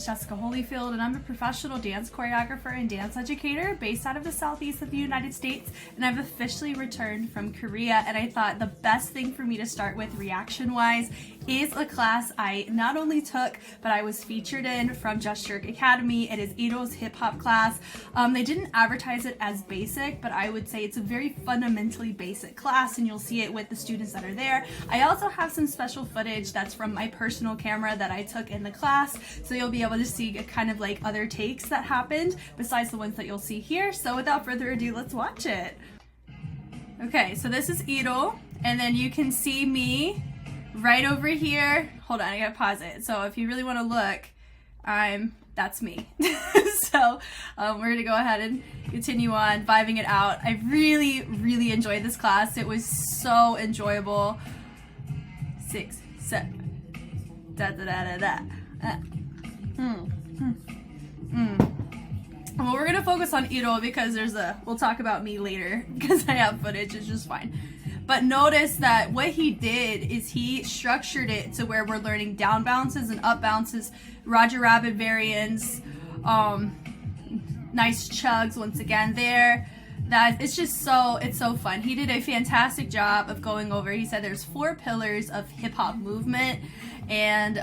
Jessica Holyfield, and I'm a professional dance choreographer and dance educator based out of the southeast of the United States, and I've officially returned from Korea, and I thought the best thing for me to start with reaction-wise is a class I not only took, but I was featured in from JESS Academy. It is IRO's hip-hop class. They didn't advertise it as basic, but I would say it's a very fundamentally basic class, and you'll see it with the students that are there. I also have some special footage that's from my personal camera that I took in the class, so you'll be able to see kind of like other takes that happened besides the ones that you'll see here. So without further ado, let's watch it. Okay, so this is IRO, and then you can see me right over here. Hold on, I gotta pause it. So if you really want to look, that's me. So we're gonna go ahead and continue on vibing it out. I really enjoyed this class. It was so enjoyable. 6, 7, da da da da da. Well, we're gonna focus on IRO because we'll talk about me later because I have footage. It's just fine. But notice that what he did is he structured it to where we're learning down bounces and up bounces, Roger Rabbit variants, nice chugs once again there. It's so fun. He did a fantastic job of going over. He said there's 4 pillars of hip hop movement, and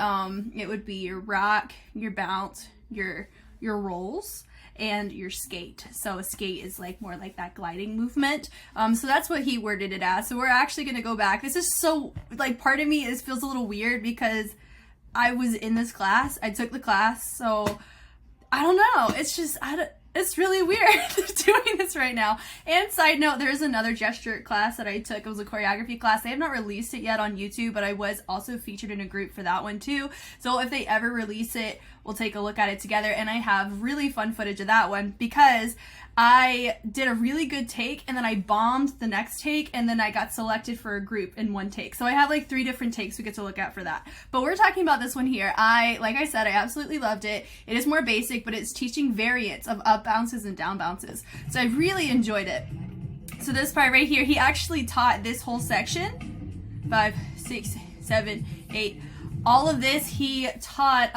it would be your rock, your bounce, your rolls, and your skate. So a skate is like more like that gliding movement. So that's what he worded it as. So we're actually going to go back. This is so, like, part of me feels a little weird because I was in this class. I took the class. So I don't know. It's just, it's really weird doing this right now. And side note, there's another gesture class that I took. It was a choreography class. They have not released it yet on YouTube, but I was also featured in a group for that one too. So if they ever release it, we'll take a look at it together. And I have really fun footage of that one because I did a really good take and then I bombed the next take and then I got selected for a group in one take. So I have like 3 different takes we get to look at for that. But we're talking about this one here. Like I said, I absolutely loved it. It is more basic, but it's teaching variants of up bounces and down bounces. So I really enjoyed it. So this part right here, he actually taught this whole section. 5, 6, 7, 8. All of this he taught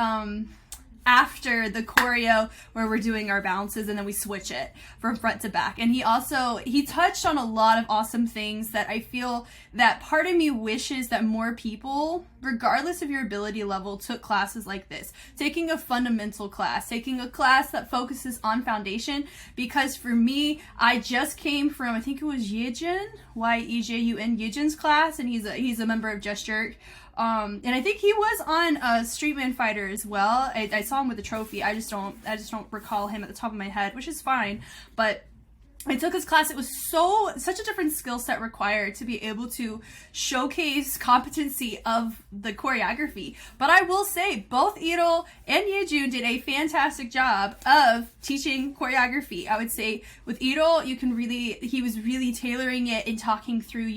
after the choreo where we're doing our bounces and then we switch it from front to back. And he touched on a lot of awesome things that I feel that part of me wishes that more people, regardless of your ability level, took classes like this. Taking a fundamental class, taking a class that focuses on foundation, because for me, I just came from, I think it was Yejun, Y-E-J-U-N, Yejun's class, and he's a member of JESS. And I think he was on Streetman Fighter as well. I saw him with a trophy. I just don't recall him at the top of my head, which is fine. But I took his class. It was such a different skill set required to be able to showcase competency of the choreography. But I will say both IRO and Yejun did a fantastic job of teaching choreography. I would say with IRO, he was really tailoring it and talking through,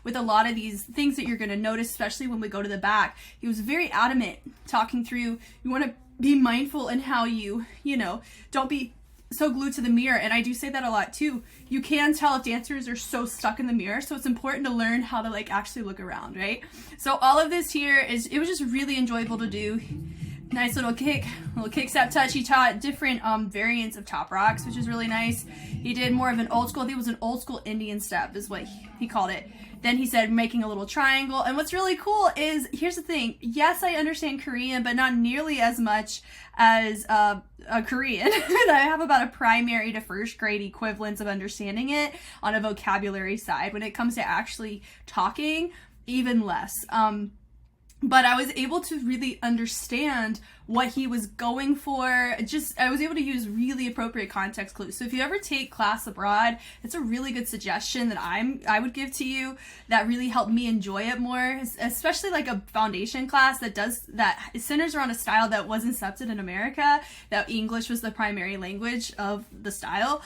with a lot of these things that you're going to notice, especially when we go to the back. He was very adamant talking through, you want to be mindful in how you don't be so glued to the mirror. And I do say that a lot too. You can tell if dancers are so stuck in the mirror, so it's important to learn how to actually look around, right? So all of this here it was just really enjoyable to do. Nice little kick step touch. He taught different variants of top rocks, which is really nice. He did more of an old school, I think it was an old school Indian step is what he called it. Then he said making a little triangle. And what's really cool is, here's the thing. Yes, I understand Korean, but not nearly as much as a Korean. I have about a primary to first grade equivalence of understanding it on a vocabulary side. When it comes to actually talking, even less. But I was able to really understand what he was going for. I was able to use really appropriate context clues. So if you ever take class abroad, it's a really good suggestion that I would give to you that really helped me enjoy it more, especially like a foundation class that centers around a style that was accepted in America, that English was the primary language of the style.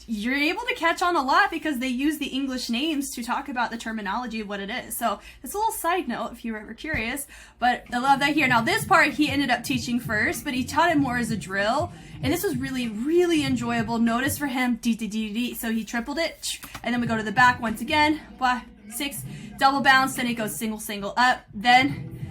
You're able to catch on a lot because they use the English names to talk about the terminology of what it is. So it's a little side note if you were ever curious, but I love that here. Now this part he ended up teaching first, but he taught it more as a drill. And this was really enjoyable. Notice for him, D. So he tripled it, and then we go to the back once again, 6, double bounce, then it goes single up, then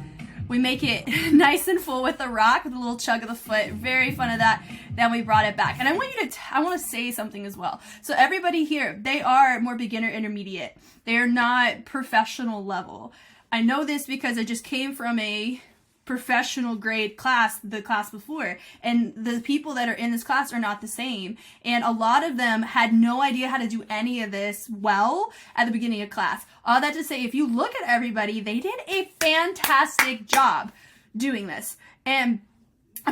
We make it nice and full with the rock, with a little chug of the foot. Very fun of that. Then we brought it back. And I want you to, I want to say something as well. So everybody here, they are more beginner intermediate. They are not professional level. I know this because I just came from a professional grade class, the class before, and the people that are in this class are not the same, and a lot of them had no idea how to do any of this well at the beginning of class. All that to say, if you look at everybody, they did a fantastic job doing this. And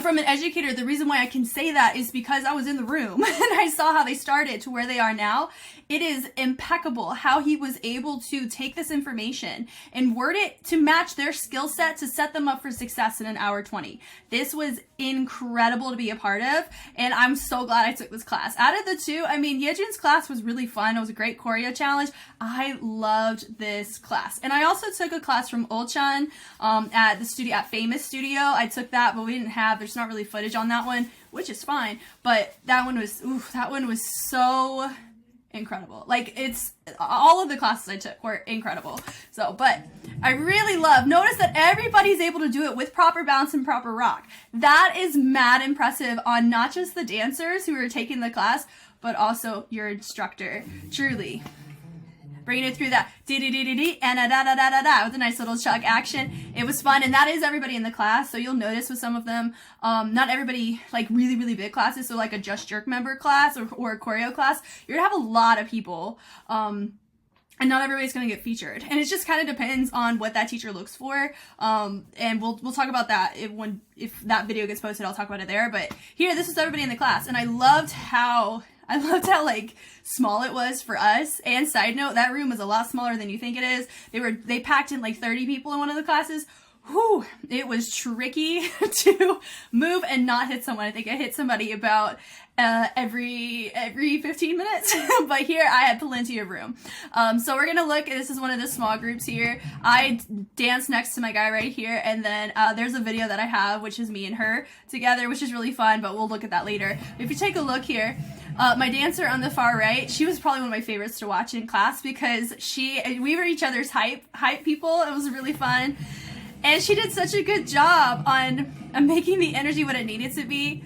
from an educator, the reason why I can say that is because I was in the room and I saw how they started to where they are now. It is impeccable how he was able to take this information and word it to match their skill set to set them up for success in an hour 20. This was incredible to be a part of, and I'm so glad I took this class. Out of the two, I mean, Yejin's class was really fun. It was a great choreo challenge. I loved this class. And I also took a class from Olchan at the studio, at Famous Studio. I took that, but we didn't have, there's not really footage on that one, which is fine. But that one was so incredible. Like, it's all of the classes I took were incredible. So, but I really love, notice that everybody's able to do it with proper balance and proper rock. That is mad impressive on not just the dancers who are taking the class, but also your instructor. Truly bringing it through that dee-dee-dee-dee-dee and da-da-da-da-da with a nice little chug action. It was fun, and that is everybody in the class. So you'll notice with some of them, not everybody, like really, really big classes, so like a Just Jerk member class or a choreo class, you're gonna have a lot of people, and not everybody's gonna get featured. And it just kind of depends on what that teacher looks for, and we'll talk about that if that video gets posted. I'll talk about it there. But here, this is everybody in the class, and I loved how like small it was for us. And side note, that room was a lot smaller than you think it is. They packed in like 30 people in one of the classes. Whew, it was tricky to move and not hit someone. I think I hit somebody about every 15 minutes, but here I had plenty of room. So we're gonna look, this is one of the small groups here. I danced next to my guy right here, and then there's a video that I have, which is me and her together, which is really fun, but we'll look at that later. If you take a look here, my dancer on the far right, she was probably one of my favorites to watch in class because we were each other's hype people. It was really fun. And she did such a good job on making the energy what it needed to be.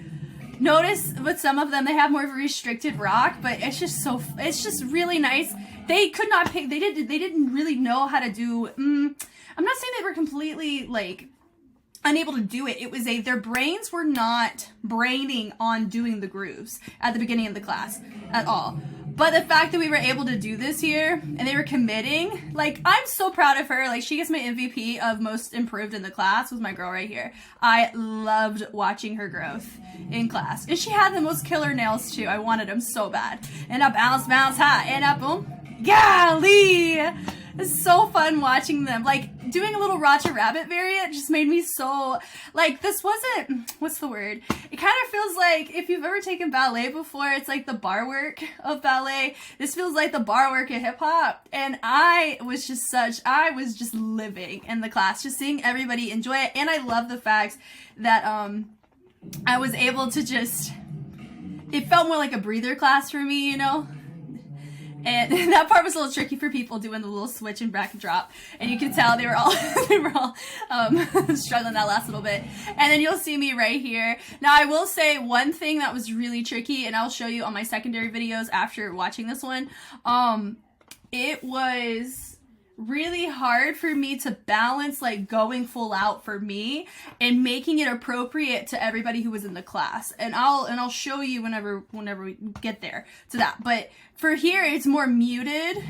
Notice with some of them, they have more of a restricted rock, but it's just really nice. They could not pick, they didn't really know how to do, I'm not saying they were completely like unable to do it. It was their brains were not braining on doing the grooves at the beginning of the class at all. But the fact that we were able to do this here and they were committing, like, I'm so proud of her. Like, she gets my MVP of most improved in the class with my girl right here. I loved watching her growth in class. And she had the most killer nails too. I wanted them so bad. And I bounce, bounce, high, and up, boom. Golly! It's so fun watching them. Like, doing a little Roger Rabbit variant just made me so, like, this wasn't, what's the word? It kind of feels like, if you've ever taken ballet before, it's like the bar work of ballet. This feels like the bar work of hip hop. And I was just living in the class, just seeing everybody enjoy it. And I love the fact that, I was able to just, it felt more like a breather class for me, you know? And that part was a little tricky for people doing the little switch and back and drop. And you could tell they were all struggling that last little bit. And then you'll see me right here. Now, I will say one thing that was really tricky, and I'll show you on my secondary videos after watching this one. It was really hard for me to balance, like, going full out for me and making it appropriate to everybody who was in the class. And I'll show you whenever we get there to that. But for here, it's more muted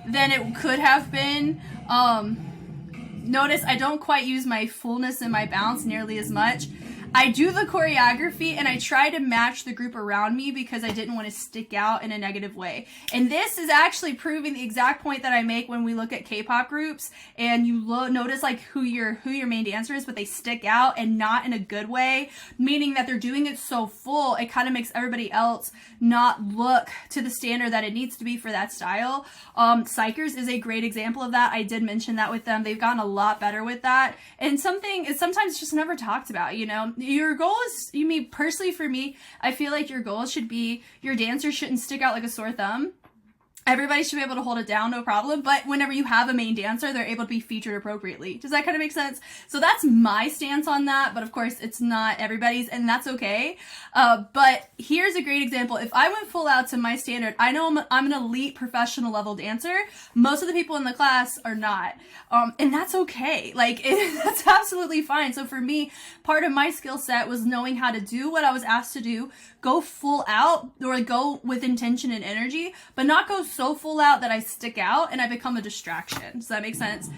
than it could have been. Notice I don't quite use my fullness and my bounce nearly as much. I do the choreography and I try to match the group around me because I didn't want to stick out in a negative way. And this is actually proving the exact point that I make when we look at K-pop groups and you notice like who your main dancer is, but they stick out and not in a good way, meaning that they're doing it so full, it kind of makes everybody else not look to the standard that it needs to be for that style. Psychers is a great example of that. I did mention that with them. They've gotten a lot better with that. And something is sometimes just never talked about, you know? Your goal is, personally for me, I feel like your goal should be your dancer shouldn't stick out like a sore thumb. everybody should be able to hold it down, no problem. But whenever you have a main dancer, they're able to be featured appropriately. Does that kind of make sense? So that's my stance on that. But of course, it's not everybody's, and that's okay. But here's a great example. If I went full out to my standard, I know I'm an elite professional level dancer. Most of the people in the class are not. And that's okay. Like, that's absolutely fine. So for me, part of my skill set was knowing how to do what I was asked to do, go full out, or go with intention and energy, but not go so full out that I stick out and I become a distraction. Does that make sense?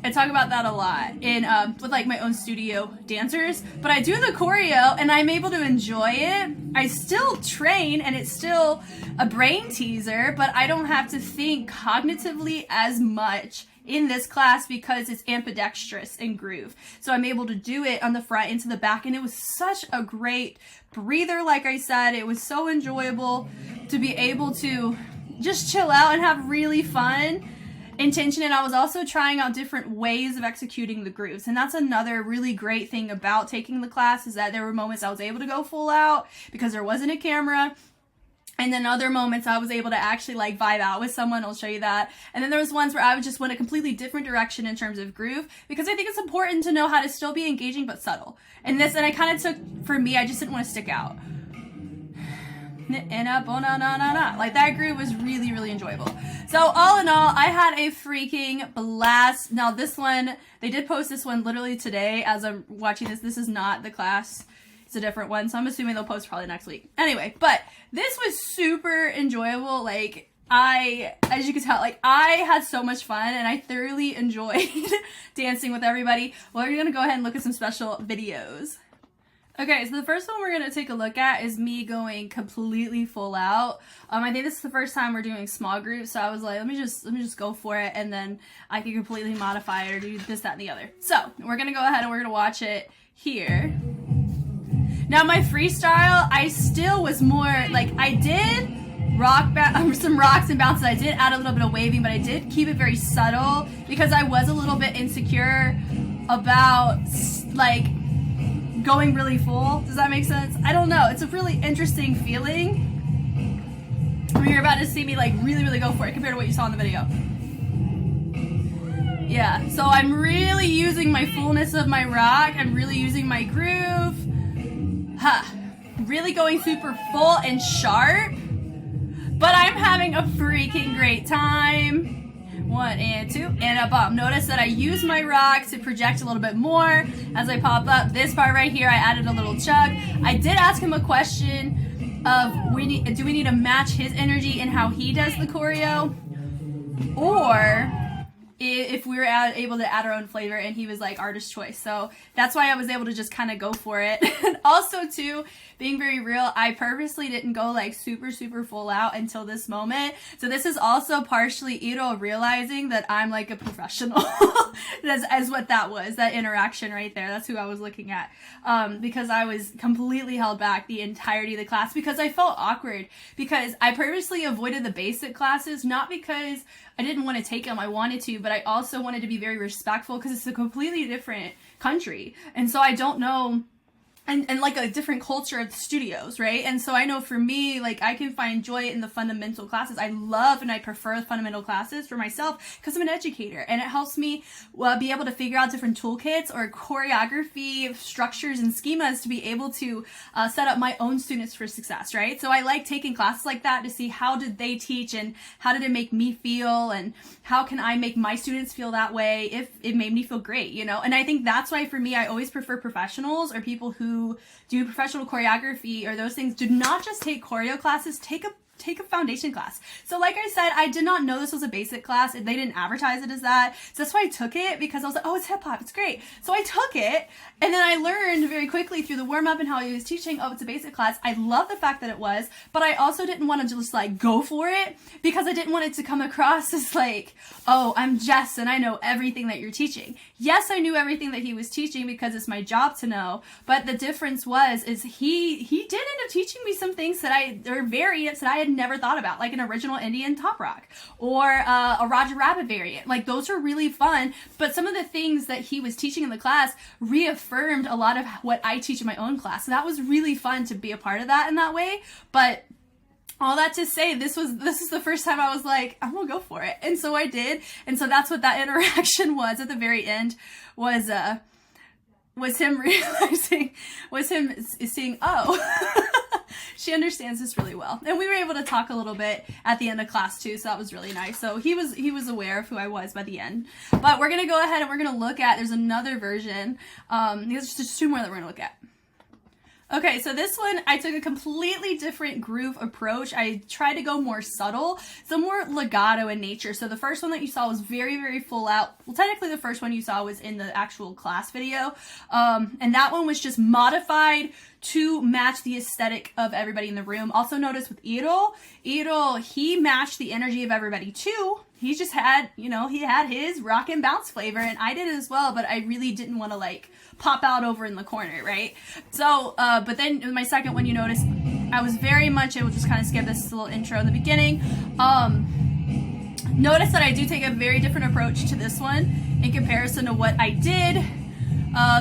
I talk about that a lot in with like my own studio dancers, but I do the choreo and I'm able to enjoy it. I still train and it's still a brain teaser, but I don't have to think cognitively as much in this class because it's ambidextrous and groove. So I'm able to do it on the front into the back, and it was such a great breather. Like I said, it was so enjoyable to be able to just chill out and have really fun intention. And I was also trying out different ways of executing the grooves, and that's another really great thing about taking the class, is that there were moments I was able to go full out because there wasn't a camera. And then other moments I was able to actually like vibe out with someone. I'll show you that. And then there was ones where I would just went a completely different direction in terms of groove, because I think it's important to know how to still be engaging but subtle. And I kind of took, for me, I just didn't want to stick out. Like, that groove was really, really enjoyable. So all in all, I had a freaking blast. Now this one, they did post this one literally today as I'm watching this. This is not the class. It's a different one, so I'm assuming they'll post probably next week. Anyway, but this was super enjoyable. Like, as you can tell, like, I had so much fun and I thoroughly enjoyed dancing with everybody. Well, we're gonna go ahead and look at some special videos. Okay, so the first one we're gonna take a look at is me going completely full out. I think this is the first time we're doing small groups, so I was like, let me just go for it, and then I can completely modify it or do this, that, and the other. So we're gonna go ahead and we're gonna watch it here. Now my freestyle, I still was more, like, I did some rocks and bounces. I did add a little bit of waving, but I did keep it very subtle because I was a little bit insecure about, like, going really full. Does that make sense? I don't know. It's a really interesting feeling when you're about to see me, like, really, really go for it compared to what you saw in the video. Yeah, so I'm really using my fullness of my rock. I'm really using my groove. Really going super full and sharp, but I'm having a freaking great time. 1 and 2 and a bump. Notice that I use my rock to project a little bit more as I pop up. This part right here, I added a little chug. I did ask him a question of, do we need to match his energy in how he does the choreo, or if we were able to add our own flavor, and he was like artist choice. So that's why I was able to just kind of go for it. And also too, being very real, I purposely didn't go like super full out until this moment. So this is also partially IRO realizing that I'm like a professional. That's what that was, that interaction right there. That's who I was looking at. Because I was completely held back the entirety of the class because I felt awkward, because I purposely avoided the basic classes, not because I didn't want to take them, I wanted to, but I also wanted to be very respectful because it's a completely different country. And so I don't know, and like a different culture of the studios, right? And so I know for me, like, I can find joy in the fundamental classes. I love and I prefer fundamental classes for myself because I'm an educator, and it helps me be able to figure out different toolkits or choreography structures and schemas to be able to set up my own students for success, right? So I like taking classes like that to see how did they teach and how did it make me feel, and how can I make my students feel that way if it made me feel great, you know? And I think that's why for me, I always prefer professionals or people who do professional choreography or those things. Do not just take choreo classes, take a foundation class. So like I said, I did not know this was a basic class, and they didn't advertise it as that. So that's why I took it, because I was like, oh, it's hip hop, it's great. So I took it, and then I learned very quickly through the warm up and how he was teaching, oh, it's a basic class. I love the fact that it was, but I also didn't want to just like go for it, because I didn't want it to come across as like, oh, I'm Jess and I know everything that you're teaching. Yes, I knew everything that he was teaching because it's my job to know, but the difference is he did end up teaching me some things or variants that I had never thought about, like an original Indian top rock or a Roger Rabbit variant. Like, those are really fun, but some of the things that he was teaching in the class reaffirmed a lot of what I teach in my own class. So that was really fun to be a part of that in that way. But all that to say, this is the first time I was like, I'm gonna go for it. And so I did. And so that's what that interaction was at the very end, was him realizing, was him seeing, oh, she understands this really well. And we were able to talk a little bit at the end of class too, so that was really nice. So he was aware of who I was by the end. But we're gonna go ahead and we're gonna look at, there's another version. There's just two more that we're gonna look at. Okay, so this one, I took a completely different groove approach. I tried to go more subtle, so more legato in nature. So the first one that you saw was very, very full out. Well, technically the first one you saw was in the actual class video. And that one was just modified to match the aesthetic of everybody in the room. Also notice with IRO, he matched the energy of everybody too. He just had, you know, he had his rock and bounce flavor, and I did as well, but I really didn't want to like pop out over in the corner, right? So, but then in my second one, you notice I was very much, I will just kind of skip this little intro in the beginning. Notice that I do take a very different approach to this one in comparison to what I did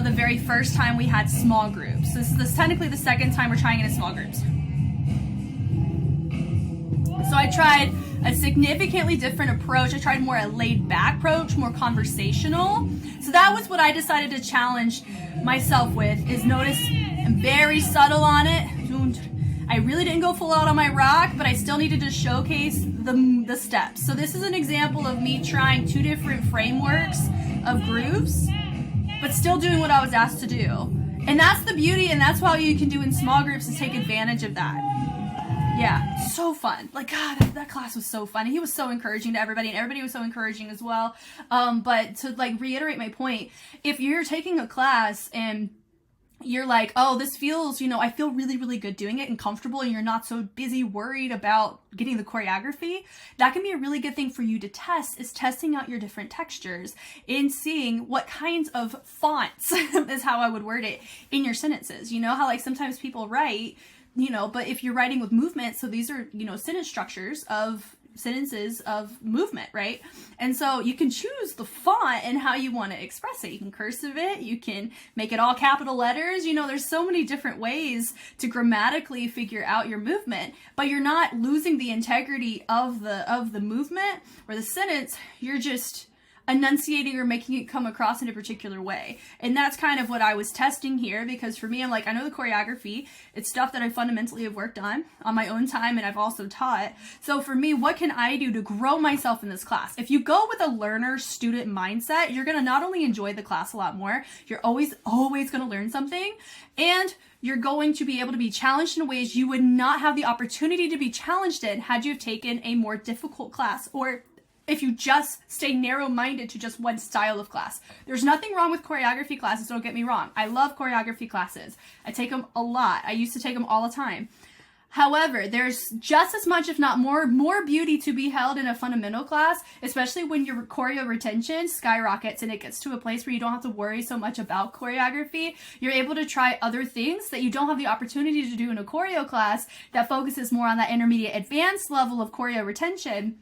the very first time we had small groups. So this is technically the second time we're trying it in small groups. So I tried a significantly different approach. I tried more a laid back approach, more conversational. So that was what I decided to challenge myself with, is notice I'm very subtle on it. I really didn't go full out on my rock, but I still needed to showcase the steps. So this is an example of me trying two different frameworks of grooves, but still doing what I was asked to do. And that's the beauty, and that's what you can do in small groups, is take advantage of that. Yeah, so fun. Like, God, that class was so fun. He was so encouraging to everybody, and everybody was so encouraging as well. But to like reiterate my point, if you're taking a class and you're like, oh, this feels, you know, I feel really, really good doing it and comfortable, and you're not so busy worried about getting the choreography, that can be a really good thing for you to test, is testing out your different textures and seeing what kinds of fonts is how I would word it in your sentences. You know how like sometimes people write, you know, but if you're writing with movement, so these are, you know, sentence structures of sentences of movement, right? And so you can choose the font and how you want to express it. You can cursive it, you can make it all capital letters. You know, there's so many different ways to grammatically figure out your movement, but you're not losing the integrity of the movement or the sentence. You're just enunciating or making it come across in a particular way. And that's kind of what I was testing here, because for me, I'm like, I know the choreography, it's stuff that I fundamentally have worked on my own time, and I've also taught. So for me, what can I do to grow myself in this class? If you go with a learner-student mindset, you're gonna not only enjoy the class a lot more, you're always gonna learn something, and you're going to be able to be challenged in ways you would not have the opportunity to be challenged in had you have taken a more difficult class, or if you just stay narrow-minded to just one style of class. There's nothing wrong with choreography classes, don't get me wrong. I love choreography classes. I take them a lot. I used to take them all the time. However, there's just as much, if not more beauty to be held in a fundamental class, especially when your choreo retention skyrockets and it gets to a place where you don't have to worry so much about choreography. You're able to try other things that you don't have the opportunity to do in a choreo class that focuses more on that intermediate advanced level of choreo retention.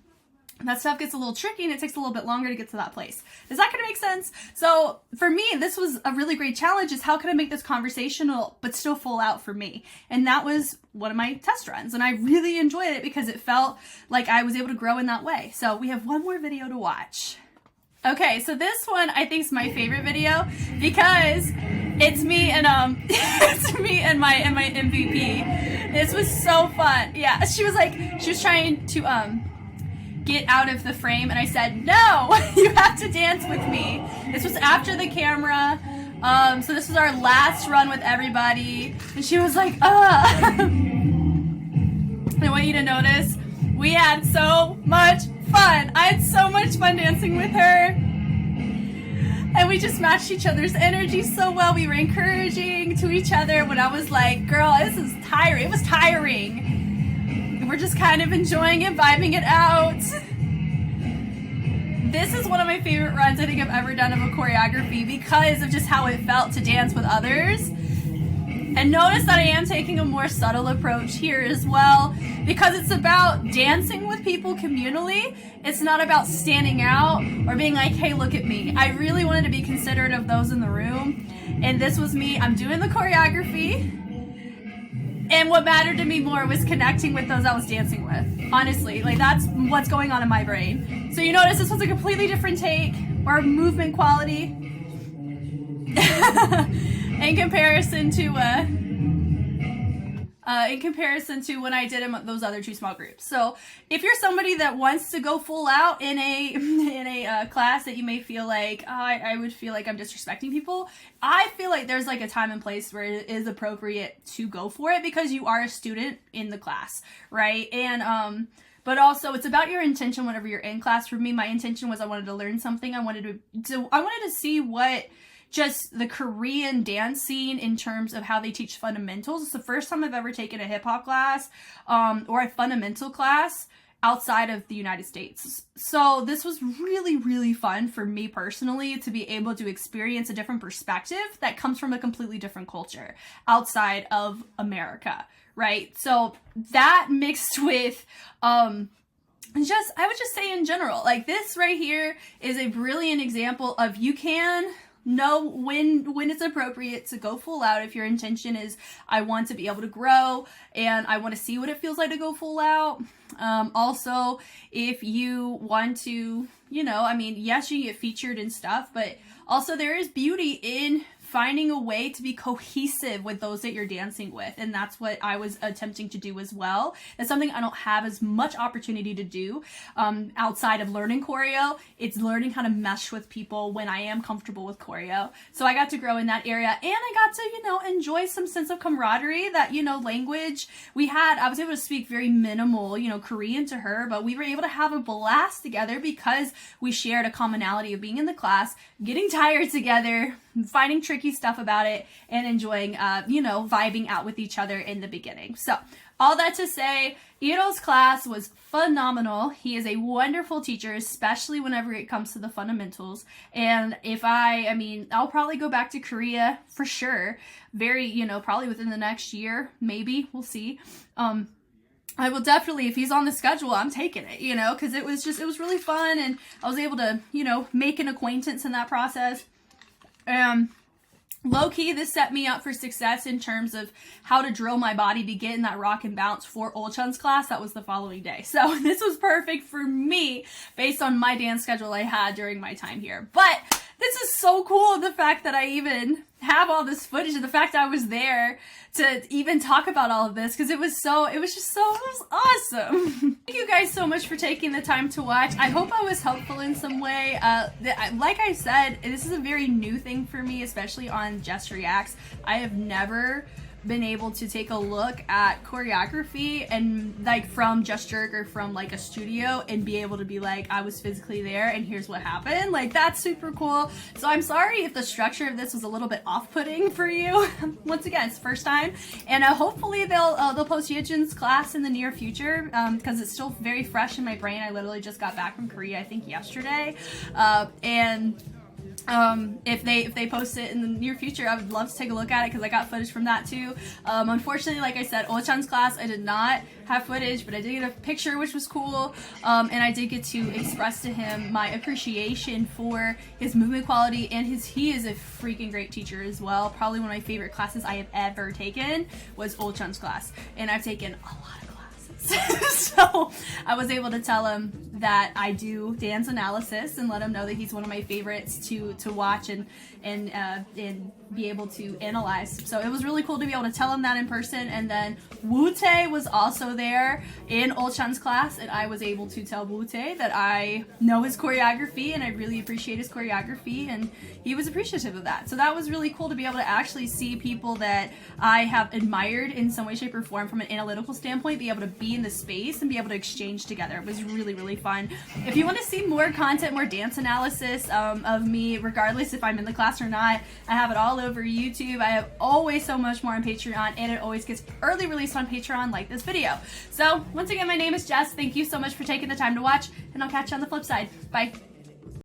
That stuff gets a little tricky and it takes a little bit longer to get to that place. Is that going to make sense? So for me, this was a really great challenge, is how can I make this conversational but still full out for me? And that was one of my test runs, and I really enjoyed it because it felt like I was able to grow in that way. So we have one more video to watch. Okay, so this one I think is my favorite video because it's me and it's me and my MVP. This was so fun. Yeah, she was trying to get out of the frame, and I said, no, you have to dance with me. This was after the camera, so this was our last run with everybody, and she was like, I want you to notice, we had so much fun. I had so much fun dancing with her, and we just matched each other's energy so well. We were encouraging to each other when I was like, girl, this is tiring. It was tiring. We're just kind of enjoying it, vibing it out. This is one of my favorite runs I think I've ever done of a choreography because of just how it felt to dance with others. And notice that I am taking a more subtle approach here as well, because it's about dancing with people communally. It's not about standing out or being like, hey, look at me. I really wanted to be considerate of those in the room. And this was me. I'm doing the choreography. And And what mattered to me more was connecting with those I was dancing with. Honestly, like that's what's going on in my brain. So you notice this was a completely different take or movement quality in comparison to when I did those other two small groups. So if you're somebody that wants to go full out in a class that you may feel like, oh, I would feel like I'm disrespecting people, I feel like there's like a time and place where it is appropriate to go for it because you are a student in the class, right? And but also it's about your intention whenever you're in class. For me, my intention was I wanted to learn something. I wanted to see what just the Korean dance scene in terms of how they teach fundamentals. It's the first time I've ever taken a hip hop class or a fundamental class outside of the United States. So this was really, really fun for me personally to be able to experience a different perspective that comes from a completely different culture outside of America, right? So that mixed with I would just say in general, like this right here is a brilliant example of you can know when it's appropriate to go full out if your intention is I want to be able to grow and I want to see what it feels like to go full out. Also, if you want to, I mean, yes, you get featured and stuff, but also there is beauty in finding a way to be cohesive with those that you're dancing with. And that's what I was attempting to do as well. That's something I don't have as much opportunity to do outside of learning choreo. It's learning how to mesh with people when I am comfortable with choreo. So I got to grow in that area and I got to, enjoy some sense of camaraderie that, language I was able to speak very minimal, Korean to her, but we were able to have a blast together because we shared a commonality of being in the class, getting tired together, finding tricky stuff about it, and enjoying, vibing out with each other in the beginning. So all that to say, IRO's class was phenomenal. He is a wonderful teacher, especially whenever it comes to the fundamentals. And I'll probably go back to Korea for sure. Probably within the next year, maybe, we'll see. I will definitely, if he's on the schedule, I'm taking it, because it was really fun and I was able to, make an acquaintance in that process. Low-key, this set me up for success in terms of how to drill my body to get in that rock and bounce for Olchun's class. That was the following day. So this was perfect for me based on my dance schedule I had during my time here. But this is so cool, the fact that I even have all this footage and the fact I was there to even talk about all of this because it was awesome. Thank you guys so much for taking the time to watch. I hope I was helpful in some way. Like I said, this is a very new thing for me, especially on JESS Reacts. I have never been able to take a look at choreography and from Just Jerk or from a studio and be able to be I was physically there and here's what happened. That's super cool. So I'm sorry if the structure of this was a little bit off-putting for you. Once again, it's first time, and hopefully they'll post Yejin's class in the near future because it's still very fresh in my brain. I literally just got back from Korea, I think yesterday, if they post it in the near future, I would love to take a look at it because I got footage from that too. Unfortunately, like I said, Olchun's class, I did not have footage, but I did get a picture, which was cool, and I did get to express to him my appreciation for his movement quality, and he is a freaking great teacher as well. Probably one of my favorite classes I have ever taken was Olchun's class, and I've taken a lot of classes. So I was able to tell him that I do dance analysis and let him know that he's one of my favorites to watch and be able to analyze. So it was really cool to be able to tell him that in person. And then Woo-tae was also there in Olchun's class, and I was able to tell Woo-tae that I know his choreography and I really appreciate his choreography, and he was appreciative of that. So that was really cool to be able to actually see people that I have admired in some way, shape, or form from an analytical standpoint, be able to be in the space and be able to exchange together. It was really, really fun. If you want to see more content, more dance analysis of me, regardless if I'm in the class or not, I have it all over YouTube. I have always so much more on Patreon, and it always gets early released on Patreon like this video. So once again, my name is Jess. Thank you so much for taking the time to watch, and I'll catch you on the flip side. Bye.